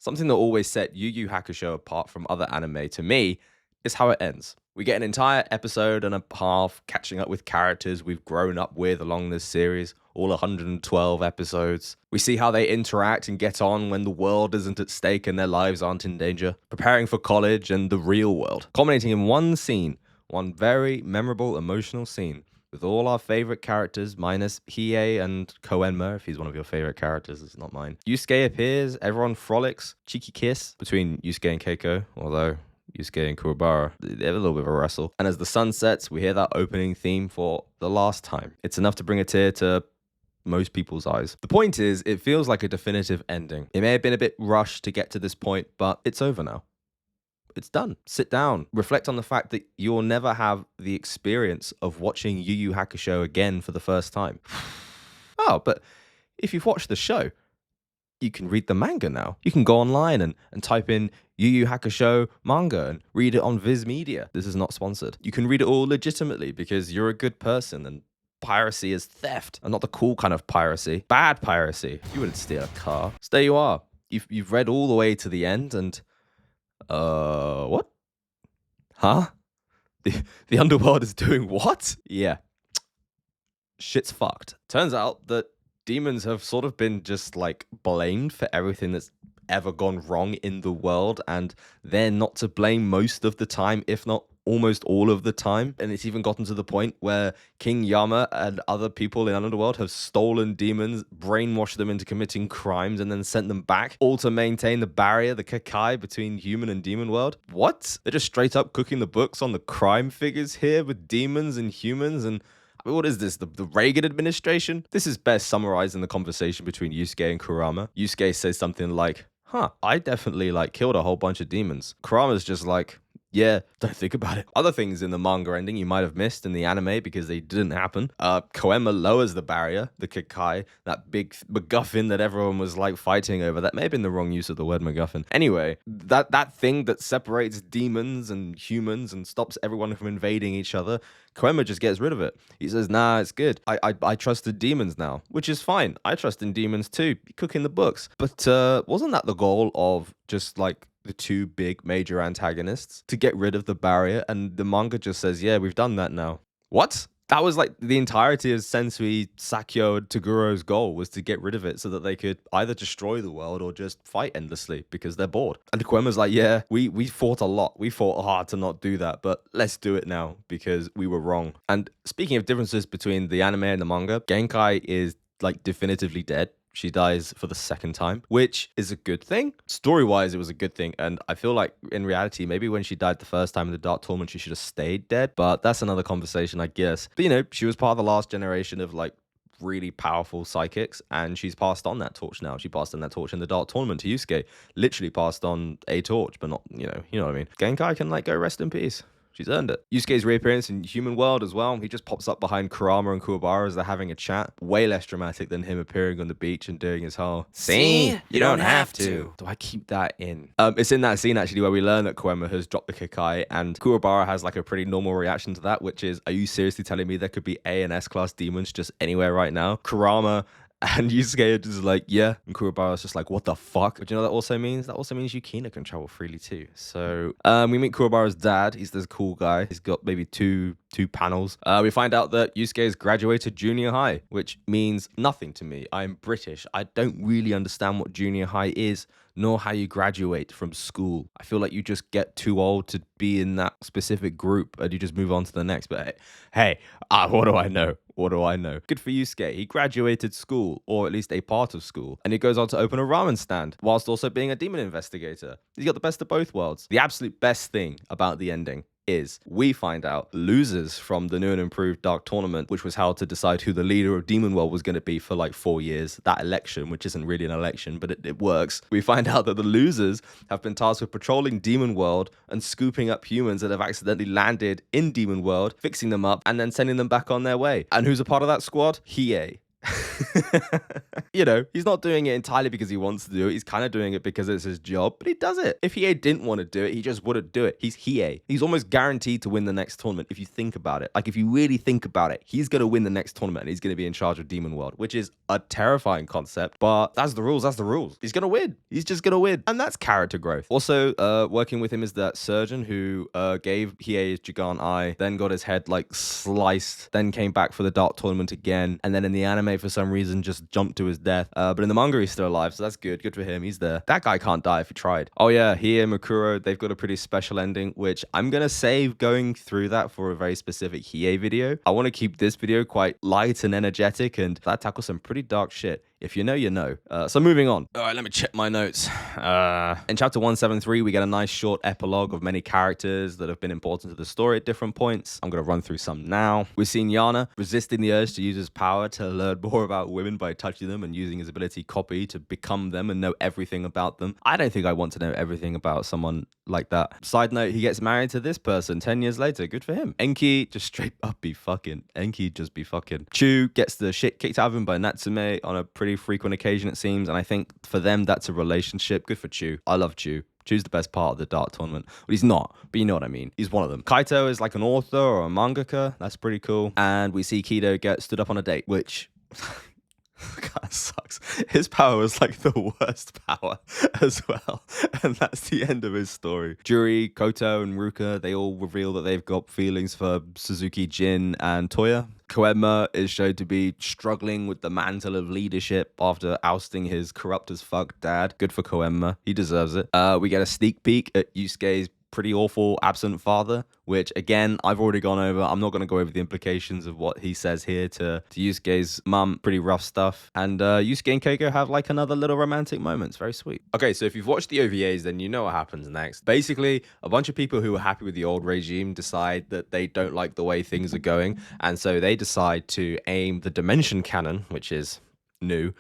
Something that always set Yu Yu Hakusho apart from other anime to me is how it ends. We get an entire episode and a half catching up with characters we've grown up with along this series, all 112 episodes. We see how they interact and get on when the world isn't at stake and their lives aren't in danger, preparing for college and the real world, culminating in one scene, one very memorable, emotional scene, with all our favorite characters, minus Hiei and Koenma, if he's one of your favorite characters, it's not mine. Yusuke appears, everyone frolics, cheeky kiss between Yusuke and Keiko, although Yusuke and Kuwabara, they have a little bit of a wrestle. And as the sun sets, we hear that opening theme for the last time. It's enough to bring a tear to most people's eyes. The point is, it feels like a definitive ending. It may have been a bit rushed to get to this point, but it's over now. It's done. Sit down. Reflect on the fact that you'll never have the experience of watching Yu Yu Hakusho again for the first time. Oh, but if you've watched the show, you can read the manga now. You can go online and type in Yu Yu Hakusho manga and read it on Viz Media. This is not sponsored. You can read it all legitimately because you're a good person and piracy is theft and not the cool kind of piracy. Bad piracy. You wouldn't steal a car. So there you are. You've read all the way to the end and what? Huh? The underworld is doing what? Yeah. Shit's fucked. Turns out that demons have sort of been just like blamed for everything that's ever gone wrong in the world, and they're not to blame most of the time, if not almost all of the time. And it's even gotten to the point where King Yama and other people in Underworld have stolen demons, brainwashed them into committing crimes, and then sent them back, all to maintain the barrier, the Kakai, between human and demon world. What? They're just straight up cooking the books on the crime figures here with demons and humans. And I mean, what is this, the Reagan administration? This is best summarized in the conversation between Yusuke and Kurama. Yusuke says something like, I definitely killed a whole bunch of demons. Kurama's just like, yeah, don't think about it. Other things in the manga ending you might have missed in the anime because they didn't happen. Koenma lowers the barrier, the Kakai, that big MacGuffin that everyone was fighting over. That may have been the wrong use of the word MacGuffin. Anyway, that thing that separates demons and humans and stops everyone from invading each other, Koenma just gets rid of it. He says, nah, it's good. I trust the demons now, which is fine. I trust in demons too, cooking the books. But wasn't that the goal of just the two big major antagonists, to get rid of the barrier? And the manga just says, yeah, we've done that now. What? That was the entirety of Sensui, Sakyo, and Taguro's goal, was to get rid of it so that they could either destroy the world or just fight endlessly because they're bored. And Koenma's like, yeah, we fought a lot. We fought hard to not do that, but let's do it now because we were wrong. And speaking of differences between the anime and the manga, Genkai is definitively dead. She dies for the second time, which is a good thing. Story-wise, it was a good thing. And I feel like in reality, maybe when she died the first time in the Dark Tournament, she should have stayed dead. But that's another conversation, I guess. But, she was part of the last generation of really powerful psychics, and she's passed on that torch now. She passed on that torch in the Dark Tournament to Yusuke. Literally passed on a torch, but not, you know what I mean. Genkai can go rest in peace. She's earned it. Yusuke's reappearance in Human World as well. He just pops up behind Kurama and Kuwabara as they're having a chat. Way less dramatic than him appearing on the beach and doing his whole, see? You don't have to. Do I keep that in? It's in that scene, actually, where we learn that Koenma has dropped the Kakai, and Kuwabara has a pretty normal reaction to that, which is, are you seriously telling me there could be A and S class demons just anywhere right now? Kurama and Yusuke are just yeah. And Kuwabara's just what the fuck? But you know what that also means? That also means Yukina can travel freely too. So we meet Kuwabara's dad. He's this cool guy. He's got maybe two panels. We find out that Yusuke has graduated junior high, which means nothing to me. I'm British. I don't really understand what junior high is, nor how you graduate from school. I feel like you just get too old to be in that specific group and you just move on to the next. But hey, what do I know? What do I know? Good for Yusuke. He graduated school, or at least a part of school, and he goes on to open a ramen stand whilst also being a demon investigator. He's got the best of both worlds. The absolute best thing about the ending is we find out losers from the new and improved Dark Tournament, which was held to decide who the leader of Demon World was going to be for 4 years. That election, which isn't really an election, but it works. We find out that the losers have been tasked with patrolling Demon World and scooping up humans that have accidentally landed in Demon World, fixing them up, and then sending them back on their way. And who's a part of that squad? Hiei. You know, he's not doing it entirely because he wants to do it. He's kind of doing it because it's his job, but he does it. If Hiei didn't want to do it, he just wouldn't do it. He's Hiei. He's almost guaranteed to win the next tournament if you think about it. Like, if you really think about it, he's going to win the next tournament and he's going to be in charge of Demon World, which is a terrifying concept, but that's the rules. That's the rules. He's going to win. He's just going to win. And that's character growth. Also, working with him is that surgeon who gave Hiei his Jigan Eye, then got his head like sliced, then came back for the Dark Tournament again, and then in the anime for some reason just jumped to his death. But in the manga he's still alive, so that's good. Good for him. He's there. That guy can't die if he tried. Oh yeah, Hiei and Mukuro, they've got a pretty special ending, which I'm gonna save going through that for a very specific Hiei video. I want to keep this video quite light and energetic, and that tackles some pretty dark shit. If you know, you know. So moving on. All right, let me check my notes. In chapter 173, we get a nice short epilogue of many characters that have been important to the story at different points. I'm going to run through some now. We've seen Yana resisting the urge to use his power to learn more about women by touching them and using his ability copy to become them and know everything about them. I don't think I want to know everything about someone like that. Side note, he gets married to this person 10 years later. Good for him. Enki just straight up be fucking. Enki just be fucking. Chu gets the shit kicked out of him by Natsume on a pretty frequent occasion, it seems, and I think for them that's a relationship. Good for Chu. I love Chu. Chu's the best part of the Dark Tournament. Well, he's not, but you know what I mean. He's one of them. Kaito is like an author or a mangaka. That's pretty cool. And we see Kido get stood up on a date, which kind of sucks. His power was like the worst power as well. And that's the end of his story. Juri, Koto, and Ruka, they all reveal that they've got feelings for Suzuki, Jin, and Toya. Koenma is shown to be struggling with the mantle of leadership after ousting his corrupt as fuck dad. Good for Koenma. He deserves it. We get a sneak peek at Yusuke's pretty awful absent father, which again, I've already gone over. I'm not going to go over the implications of what he says here to Yusuke's mum. Pretty rough stuff. And Yusuke and Keiko have like another little romantic moment. It's very sweet. Okay, so if you've watched the OVAs, then you know what happens next. Basically, a bunch of people who were happy with the old regime decide that they don't like the way things are going. And so they decide to aim the Dimension Cannon, which is new,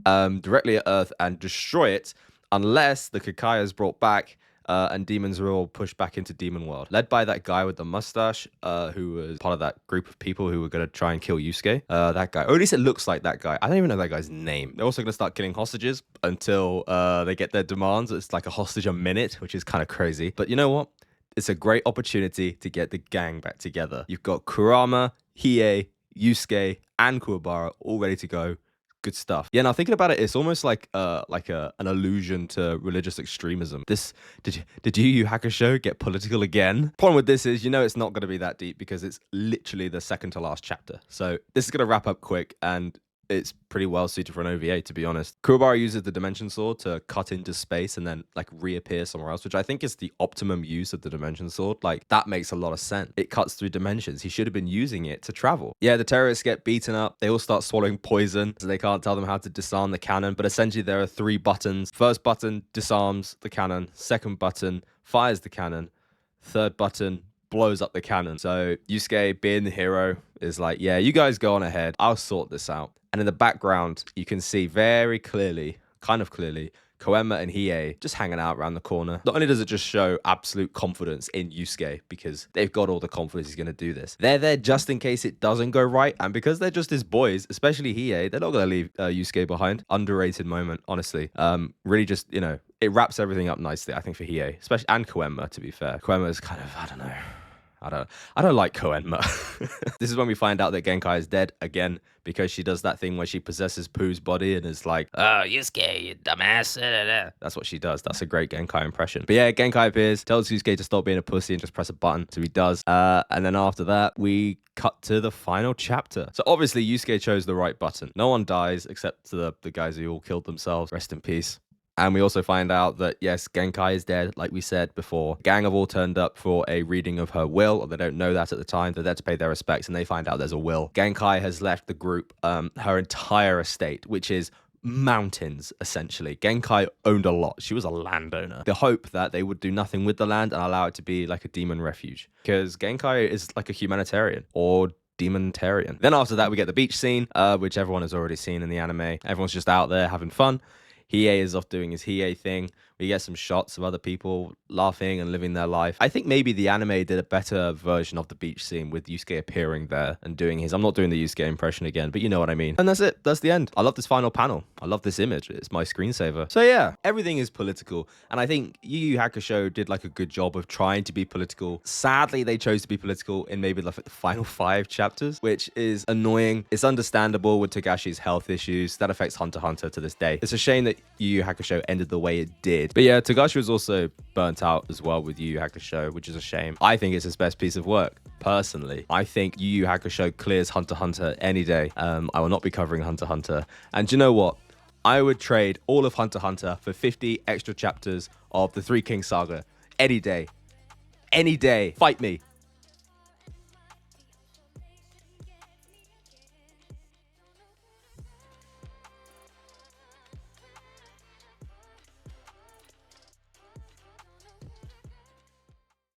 directly at Earth and destroy it unless the Kakai is brought back and demons are all pushed back into Demon World. Led by that guy with the mustache, who was part of that group of people who were going to try and kill Yusuke. That guy, or at least it looks like that guy. I don't even know that guy's name. They're also going to start killing hostages until they get their demands. It's like a hostage a minute, which is kind of crazy. But you know what? It's a great opportunity to get the gang back together. You've got Kurama, Hiei, Yusuke, and Kuwabara all ready to go. Good stuff. Yeah, now thinking about it, it's almost like an allusion to religious extremism. Did YuYu Hakusho get political again? Problem with this is, you know, it's not going to be that deep because it's literally the second to last chapter. So this is going to wrap up quick, and it's pretty well suited for an OVA, to be honest. Kuwabara uses the Dimension Sword to cut into space and then like reappear somewhere else, which I think is the optimum use of the Dimension Sword. Like, that makes a lot of sense. It cuts through dimensions. He should have been using it to travel. Yeah, the terrorists get beaten up. They all start swallowing poison, so they can't tell them how to disarm the cannon. But essentially, there are 3 buttons. First button disarms the cannon. Second button fires the cannon. Third button blows up the cannon. So Yusuke, being the hero, is like, yeah, you guys go on ahead. I'll sort this out. And in the background, you can see very clearly, kind of clearly, Koenma and Hiei just hanging out around the corner. Not only does it just show absolute confidence in Yusuke, because they've got all the confidence he's going to do this. They're there just in case it doesn't go right. And because they're just his boys, especially Hiei, they're not going to leave Yusuke behind. Underrated moment, honestly. Really just, you know, it wraps everything up nicely, I think, for Hiei, especially, and Koenma, to be fair. Koenma is kind of, I don't know. I don't like Koenma. This is when we find out that Genkai is dead again, because she does that thing where she possesses Pooh's body and is like, oh, Yusuke, you dumbass. That's what she does. That's a great Genkai impression. But yeah, Genkai appears, tells Yusuke to stop being a pussy and just press a button. So he does. And then after that, we cut to the final chapter. So obviously Yusuke chose the right button. No one dies except the guys who all killed themselves. Rest in peace. And we also find out that, yes, Genkai is dead, like we said before. Gang have all turned up for a reading of her will, or they don't know that at the time. They're there to pay their respects, and they find out there's a will. Genkai has left the group her entire estate, which is mountains, essentially. Genkai owned a lot. She was a landowner. The hope that they would do nothing with the land and allow it to be like a demon refuge. Because Genkai is like a humanitarian, or demonitarian. Then after that, we get the beach scene, which everyone has already seen in the anime. Everyone's just out there having fun. Hiei is off doing his Hiei thing. We get some shots of other people laughing and living their life. I think maybe the anime did a better version of the beach scene with Yusuke appearing there and doing his... I'm not doing the Yusuke impression again, but you know what I mean. And that's it. That's the end. I love this final panel. I love this image. It's my screensaver. So yeah, everything is political. And I think Yu Yu Hakusho did like a good job of trying to be political. Sadly, they chose to be political in maybe like the final 5 chapters, which is annoying. It's understandable with Togashi's health issues. That affects Hunter x Hunter to this day. It's a shame that Yu Yu Hakusho ended the way it did. But yeah, Togashi was also burnt out as well with Yu Yu Hakusho, which is a shame. I think it's his best piece of work. Personally, I think Yu Yu Hakusho clears Hunter x Hunter any day. I will not be covering Hunter x Hunter. And do you know what? I would trade all of Hunter x Hunter for 50 extra chapters of the Three Kings saga any day. Any day. Fight me.